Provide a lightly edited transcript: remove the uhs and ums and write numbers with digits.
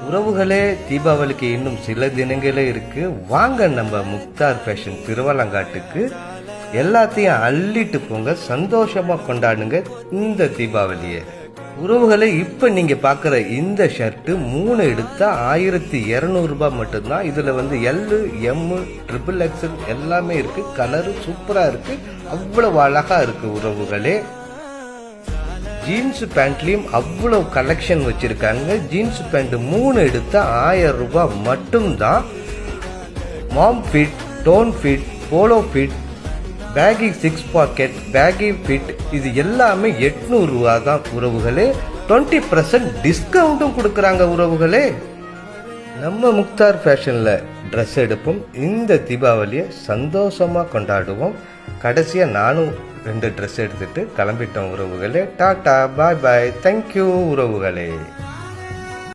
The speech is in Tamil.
உறவுகளே, தீபாவளிக்கு இன்னும் சில தினங்களே இருக்கு. வாங்க நம்ம முக்தார் ஃபேஷன் திருவலங்காட்டுக்கு. எல்லாத்தையும் அள்ளிட்டு போங்க, சந்தோஷமா கொண்டாடுங்க இந்த தீபாவளியை. உறவுகளே, இப்ப நீங்க பாக்குற இந்த ஷர்ட் 3 எடுத்தா 1200 ரூபாய் மட்டும்தான். இதுல எல், எம், XXL எல்லாமே இருக்கு. கலரு சூப்பரா இருக்கு, அவ்வளவு அழகா இருக்கு உறவுகளே. ஜீன்ஸ் பேண்ட்லயும் அவ்வளவு கலெக்ஷன் வச்சிருக்காங்க. ஜீன்ஸ் பேண்ட் 3 எடுத்தா 1000 ரூபாய் மட்டும்தான். Mom fit, tone fit, polo fit, baggy 6 pocket, baggy fit, இது எல்லாமே 800 ரூபாய் தான் உறவுகளே. 20% டிஸ்கவுண்டும் கொடுக்கறாங்க உறவுகளே. நம்ம முக்தார் ஃபேஷன்ல ட்ரெஸ் எடுப்போம். இந்த தீபாவளியை சந்தோஷமா கொண்டாடுவோம். கடைசியா நானும் 2 ட்ரெஸ் எடுத்துட்டு கிளம்பிட்டோம் உறவுகளே. டாடா, பாய் பாய், தேங்க்யூ உறவுகளே.